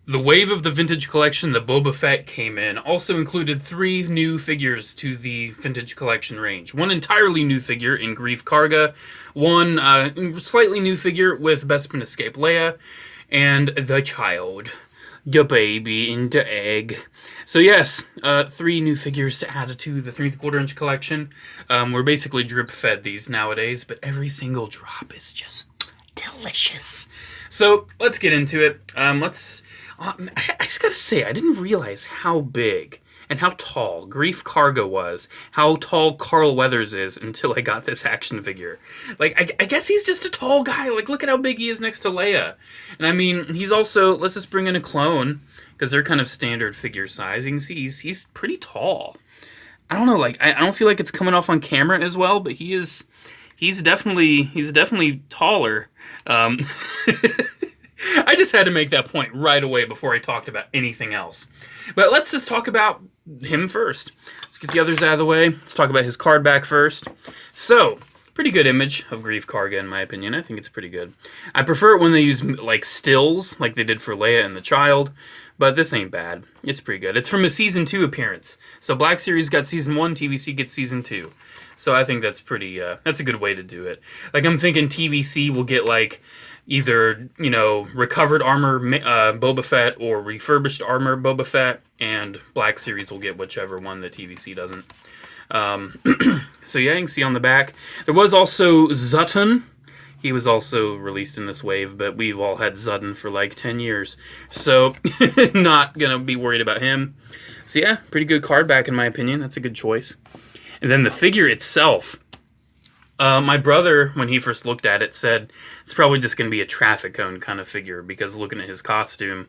The wave of the vintage collection, the Boba Fett, came in. Also included 3 new figures to the vintage collection range. One entirely new figure in Greef Karga, one slightly new figure with Bespin Escape Leia, and the child, the baby in the egg. So yes, 3 new figures to add to the 3¼ inch collection. We're basically drip fed these nowadays, but every single drop is just delicious. So let's get into it. I just gotta say, I didn't realize how big and how tall Greef Karga was, how tall Carl Weathers is until I got this action figure. Like, I guess he's just a tall guy. Like, look at how big he is next to Leia. And I mean, he's also, let's just bring in a clone, because they're kind of standard figure size. You can see he's pretty tall. I don't know, like, I don't feel like it's coming off on camera as well, but he's definitely taller. I just had to make that point right away before I talked about anything else. But let's just talk about him first. Let's get the others out of the way. Let's talk about his card back first. So, pretty good image of Greef Karga in my opinion. I think it's pretty good. I prefer it when they use like stills, like they did for Leia and the child. But this ain't bad. It's pretty good. It's from a Season 2 appearance. So Black Series got Season 1, TVC gets Season 2. So I think that's pretty, that's a good way to do it. Like, I'm thinking TVC will get, like, either, you know, recovered armor Boba Fett or refurbished armor Boba Fett, and Black Series will get whichever one the TVC doesn't. So yeah, you can see on the back. There was also Zutton. He was also released in this wave, but we've all had Zutton for like 10 years. So, not going to be worried about him. So yeah, pretty good card back in my opinion. That's a good choice. And then the figure itself. My brother, when he first looked at it, said it's probably just going to be a traffic cone kind of figure, because looking at his costume,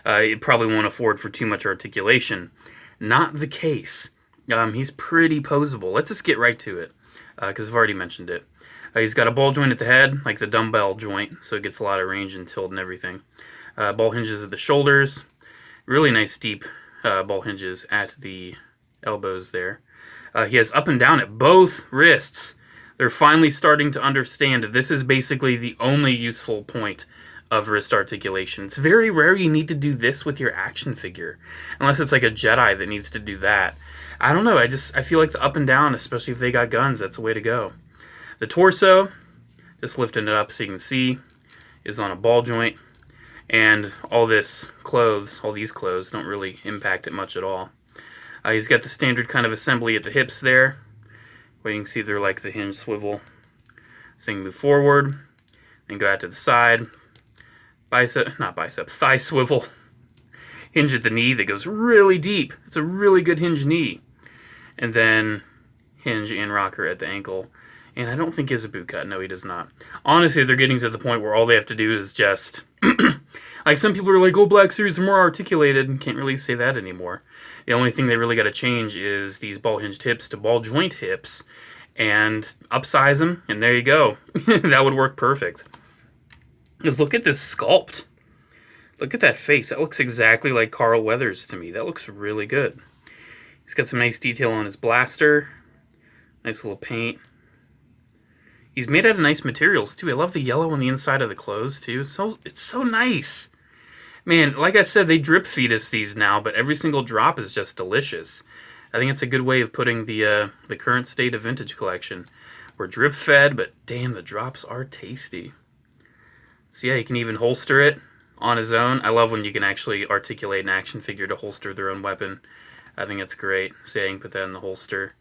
it probably won't afford for too much articulation. Not the case. He's pretty posable. Let's just get right to it, because I've already mentioned it. He's got a ball joint at the head, like the dumbbell joint, so it gets a lot of range and tilt and everything. Ball hinges at the shoulders. Really nice deep ball hinges at the elbows there. He has up and down at both wrists. They're finally starting to understand that this is basically the only useful point of wrist articulation. It's very rare you need to do this with your action figure, unless it's like a Jedi that needs to do that. I don't know, I feel like the up and down, especially if they got guns, that's the way to go. The torso, just lifting it up so you can see, is on a ball joint, and all these clothes don't really impact it much at all. He's got the standard kind of assembly at the hips there, where you can see they're like the hinge swivel. So you can move forward, and go out to the side, thigh swivel, hinge at the knee that goes really deep. It's a really good hinge knee. And then hinge and rocker at the ankle. And I don't think he has a boot cut. No, he does not. Honestly, they're getting to the point where all they have to do is just... like, some people are like, oh, Black Series are more articulated. Can't really say that anymore. The only thing they really got to change is these ball-hinged hips to ball-joint hips. And upsize them, and there you go. That would work perfect. Because look at this sculpt. Look at that face. That looks exactly like Carl Weathers to me. That looks really good. He's got some nice detail on his blaster. Nice little paint. He's made out of nice materials, too. I love the yellow on the inside of the clothes, too. It's so nice. Man, like I said, they drip feed us these now, but every single drop is just delicious. I think it's a good way of putting the current state of vintage collection. We're drip fed, but damn, the drops are tasty. So yeah, you can even holster it on his own. I love when you can actually articulate an action figure to holster their own weapon. I think it's great. So yeah, you can put that in the holster.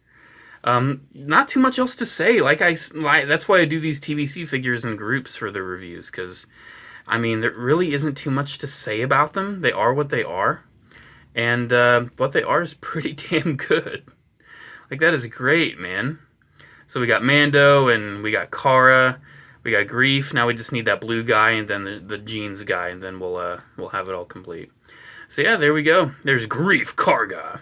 Not too much else to say. That's why I do these TVC figures in groups for the reviews, because, I mean, there really isn't too much to say about them. They are what they are, and what they are is pretty damn good. Like, that is great, man. So we got Mando, and we got Cara, we got Greef. Now we just need that blue guy, and then the jeans guy, and then we'll have it all complete. So yeah, there we go. There's Greef Karga.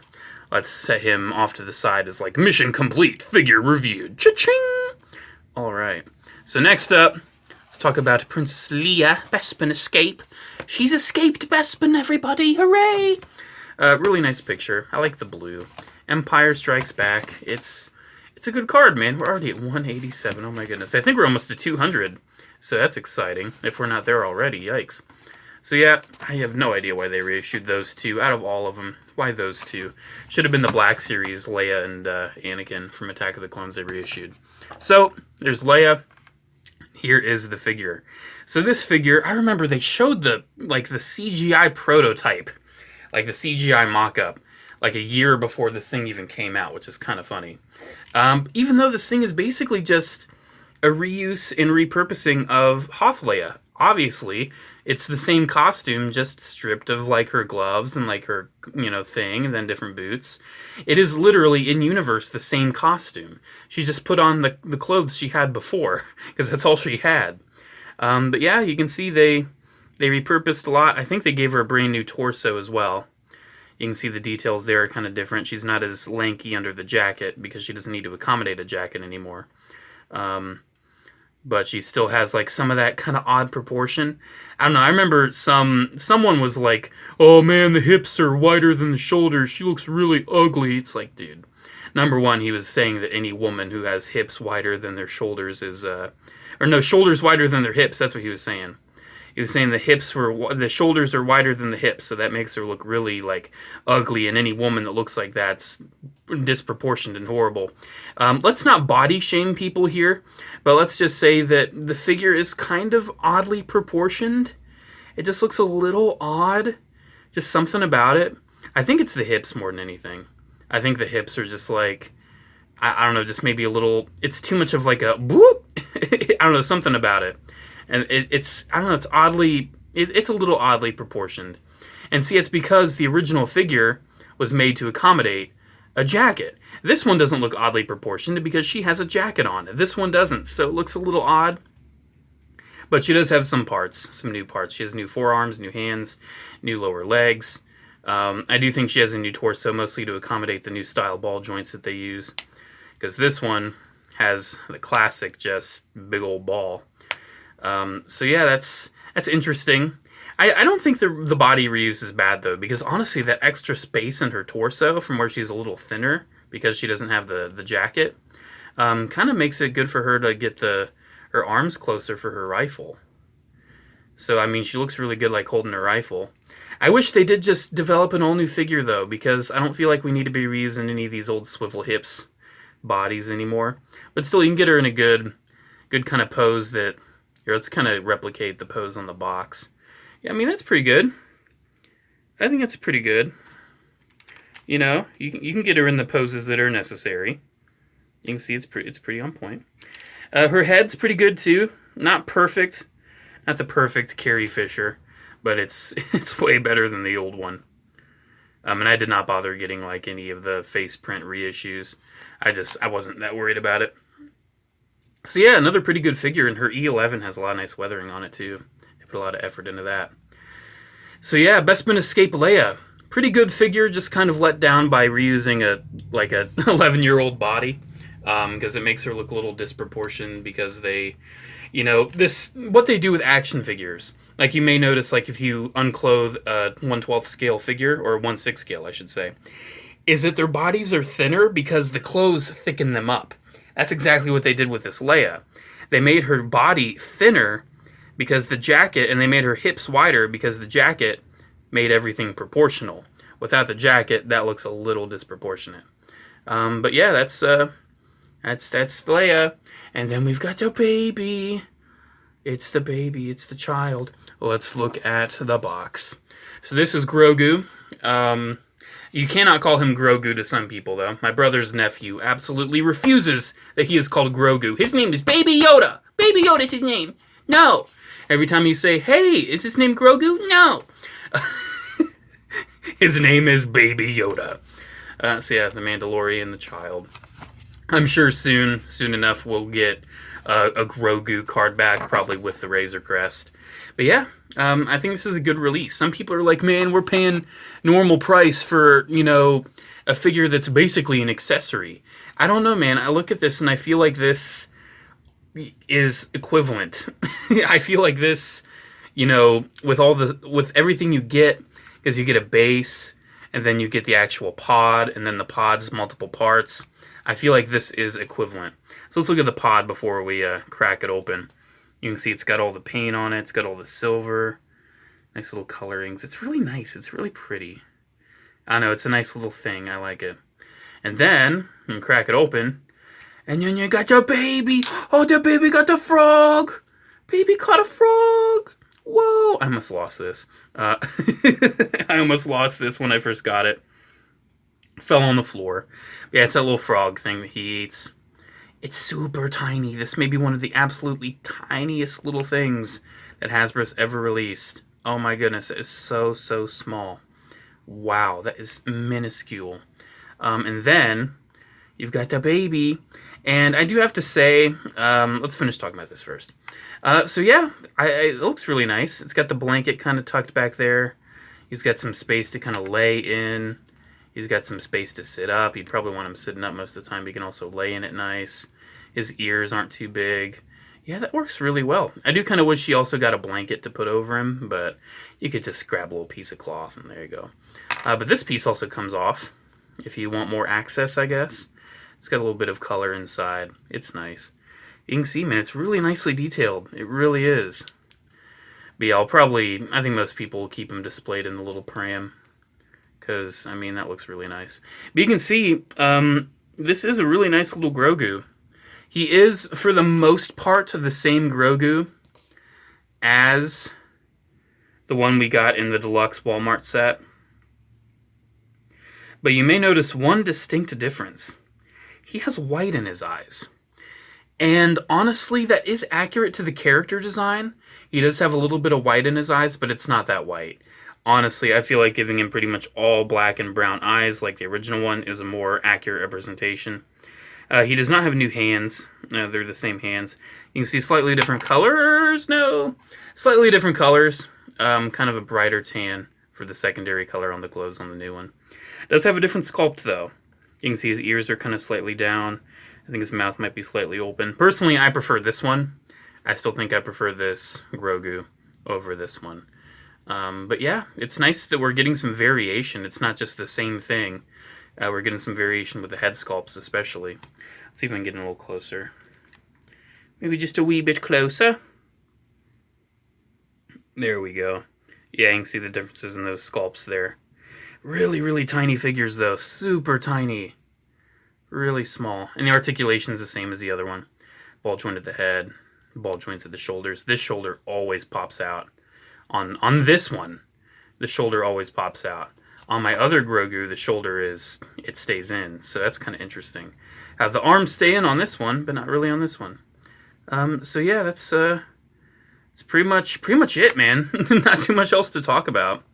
Let's set him off to the side as like mission complete, figure reviewed. Cha-ching! Alright, so next up, let's talk about Princess Leia, Bespin Escape. She's escaped Bespin, everybody! Hooray! Really nice picture. I like the blue. Empire Strikes Back. It's a good card, man. We're already at 187. Oh my goodness. I think we're almost to 200. So that's exciting. If we're not there already, yikes. So yeah, I have no idea why they reissued those two out of all of them. Why those two? Should have been the Black Series, Leia and Anakin from Attack of the Clones they reissued. So, there's Leia. Here is the figure. So this figure, I remember they showed the CGI prototype, like the CGI mock-up, like a year before this thing even came out, which is kind of funny. Even though this thing is basically just a reuse and repurposing of Hoth Leia. Obviously, it's the same costume, just stripped of like her gloves and like her, thing, and then different boots. It is literally in universe the same costume. She just put on the clothes she had before, because that's all she had. But yeah, you can see they repurposed a lot. I think they gave her a brand new torso as well. You can see the details there are kind of different. She's not as lanky under the jacket because she doesn't need to accommodate a jacket anymore. But she still has like some of that kind of odd proportion. I don't know. I remember someone was like, "Oh man, the hips are wider than the shoulders. She looks really ugly." It's like, dude. Number one, he was saying that any woman who has hips wider than their shoulders is, shoulders wider than their hips. That's what he was saying. He was saying the shoulders are wider than the hips, so that makes her look really like ugly. And any woman that looks like that's disproportionate and horrible. Let's not body shame people here, but let's just say that the figure is kind of oddly proportioned. It just looks a little odd. Just something about it. I think it's the hips more than anything. I think the hips are just like, I don't know, just maybe a little, it's too much of like a whoop. I don't know, something about it. And it's I don't know, it's oddly, it's a little oddly proportioned. And see, it's because the original figure was made to accommodate a jacket. This one doesn't look oddly proportioned because she has a jacket on. This one doesn't, so it looks a little odd. But she does have some parts, some new parts. She has new forearms, new hands, new lower legs. I do think she has a new torso, mostly to accommodate the new style ball joints that they use. Because this one has the classic, just big old ball. So yeah, that's interesting. I don't think the body reuse is bad though, because honestly, that extra space in her torso from where she's a little thinner because she doesn't have the jacket, kind of makes it good for her to get her arms closer for her rifle. So I mean, she looks really good like holding her rifle. I wish they did just develop an all new figure though, because I don't feel like we need to be reusing any of these old swivel hips bodies anymore. But still, you can get her in a good kind of pose that. Here, let's kind of replicate the pose on the box. Yeah, I mean, that's pretty good. I think that's pretty good. You know, you can get her in the poses that are necessary. You can see it's pretty on point. Her head's pretty good too. Not perfect. Not the perfect Carrie Fisher, but it's way better than the old one. And I did not bother getting like any of the face print reissues. I wasn't that worried about it. So yeah, another pretty good figure, and her E11 has a lot of nice weathering on it too. They put a lot of effort into that. So yeah, Bespin Escape Leia. Pretty good figure, just kind of let down by reusing a 11-year-old body. Because it makes her look a little disproportioned because they, what they do with action figures. Like you may notice, like if you unclothe a 1/12 scale figure, or 1/6 scale I should say, is that their bodies are thinner because the clothes thicken them up. That's exactly what they did with this Leia. They made her body thinner because the jacket, and they made her hips wider because the jacket made everything proportional. Without the jacket, that looks a little disproportionate. But yeah, that's Leia. And then we've got the baby. It's the baby, it's the child. Let's look at the box. So this is Grogu. You cannot call him Grogu to some people, though. My brother's nephew absolutely refuses that he is called Grogu. His name is Baby Yoda. Baby Yoda's his name. No. Every time you say, "Hey, is his name Grogu?" No. His name is Baby Yoda. So yeah, the Mandalorian, the child. I'm sure soon enough, we'll get a Grogu card back, probably with the Razor Crest. But yeah, I think this is a good release. Some people are like, man, we're paying normal price for, a figure that's basically an accessory. I don't know, man. I look at this and I feel like this is equivalent. I feel like this, with everything you get, because you get a base, and then you get the actual pod, and then the pod's multiple parts. I feel like this is equivalent. So let's look at the pod before we crack it open. You can see it's got all the paint on it. It's got all the silver. Nice little colorings. It's really nice. It's really pretty. I know, it's a nice little thing. I like it. And then, you can crack it open, and then you got your baby. Oh, the baby got the frog. Baby caught a frog. Whoa. I almost lost this. I almost lost this when I first got it. Fell on the floor. Yeah, it's that little frog thing that he eats. It's super tiny. This may be one of the absolutely tiniest little things that Hasbro's ever released. Oh my goodness, it is so, so small. Wow, that is minuscule. And then you've got the baby. And I do have to say, let's finish talking about this first. So yeah, it looks really nice. It's got the blanket kind of tucked back there. He's got some space to kind of lay in. He's got some space to sit up. You'd probably want him sitting up most of the time, but you can also lay in it nice. His ears aren't too big. Yeah, that works really well. I do kind of wish he also got a blanket to put over him, but you could just grab a little piece of cloth and there you go. But this piece also comes off if you want more access, I guess. It's got a little bit of color inside. It's nice. You can see, man, it's really nicely detailed. It really is. But yeah, I think most people will keep him displayed in the little pram. Because, I mean, that looks really nice. But you can see, this is a really nice little Grogu. He is, for the most part, the same Grogu as the one we got in the deluxe Walmart set. But you may notice one distinct difference. He has white in his eyes. And honestly, that is accurate to the character design. He does have a little bit of white in his eyes, but it's not that white. Honestly, I feel like giving him pretty much all black and brown eyes, like the original one, is a more accurate representation. He does not have new hands. They're the same hands. You can see slightly different colors. No, slightly different colors. Kind of a brighter tan for the secondary color on the clothes on the new one. Does have a different sculpt, though. You can see his ears are kind of slightly down. I think his mouth might be slightly open. Personally, I prefer this one. I still think I prefer this Grogu over this one. But yeah, it's nice that we're getting some variation. It's not just the same thing. We're getting some variation with the head sculpts especially. Let's see if I can get in a little closer. Maybe just a wee bit closer. There we go. Yeah, you can see the differences in those sculpts there. Really, really tiny figures though. Super tiny. Really small. And the articulation is the same as the other one. Ball joint at the head. Ball joints at the shoulders. This shoulder always pops out. On this one, the shoulder always pops out. On my other Grogu, the shoulder it stays in. So that's kind of interesting. The arms stay in on this one, but not really on this one. So yeah, that's pretty much it, man. Not too much else to talk about.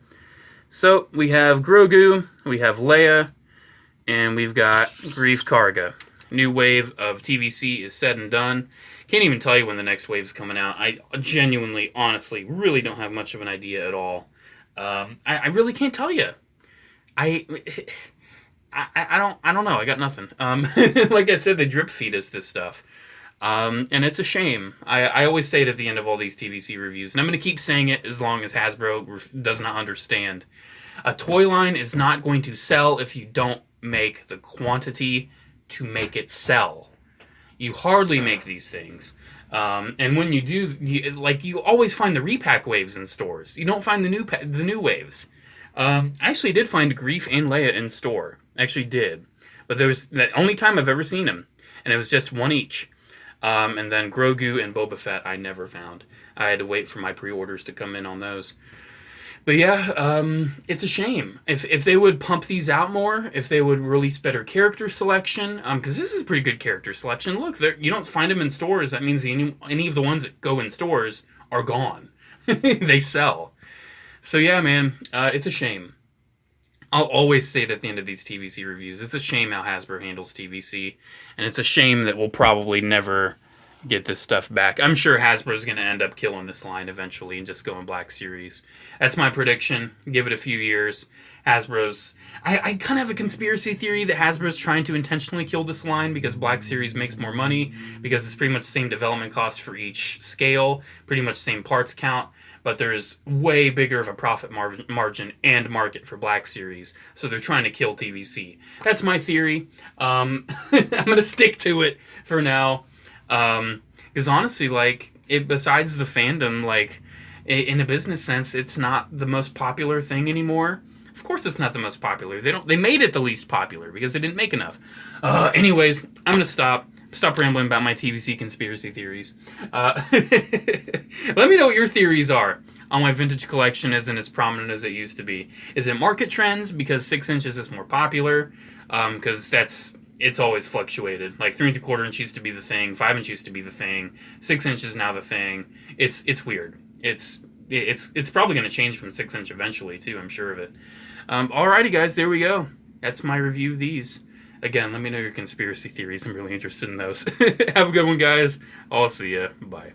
So we have Grogu, we have Leia, and we've got Greef Karga. New wave of TVC is said and done. Can't even tell you when the next wave's coming out. I genuinely, honestly, really don't have much of an idea at all. I really can't tell you. I don't know. I got nothing. Like I said, they drip feed us this stuff. And it's a shame. I always say it at the end of all these TVC reviews, and I'm going to keep saying it as long as Hasbro does not understand. A toy line is not going to sell if you don't make the quantity to make it sell. You hardly make these things. And when you do, you always find the repack waves in stores. You don't find the new waves. I actually did find Greef and Leia in store. I actually did. But there was the only time I've ever seen them. And it was just one each. And then Grogu and Boba Fett I never found. I had to wait for my pre-orders to come in on those. But yeah, it's a shame. If they would pump these out more, if they would release better character selection, because this is a pretty good character selection. Look, you don't find them in stores. That means any of the ones that go in stores are gone. They sell. So yeah, man, it's a shame. I'll always say it at the end of these TVC reviews. It's a shame how Hasbro handles TVC, and it's a shame that we'll probably never get this stuff back. I'm sure Hasbro's going to end up killing this line eventually and just go in Black Series. That's my prediction. Give it a few years. Hasbro's... I kind of have a conspiracy theory that Hasbro's trying to intentionally kill this line because Black Series makes more money, because it's pretty much the same development cost for each scale, pretty much same parts count, but there's way bigger of a profit margin and market for Black Series, so they're trying to kill TVC. That's my theory. I'm going to stick to it for now. Because honestly, besides the fandom, in a business sense, it's not the most popular thing anymore. Of course, it's not the most popular. They made it the least popular because they didn't make enough. Anyways, I'm gonna stop rambling about my TVC conspiracy theories. Let me know what your theories are on why vintage collection isn't as prominent as it used to be. Is it market trends because 6 inches is more popular? Because it's always fluctuated. Like 3 3/4 inch used to be the thing, 5 inch used to be the thing, 6 inches is now the thing. It's weird. It's probably going to change from 6 inch eventually too. I'm sure of it. Alrighty, guys, there we go. That's my review of these. Again, let me know your conspiracy theories. I'm really interested in those. Have a good one, guys. I'll see ya. Bye.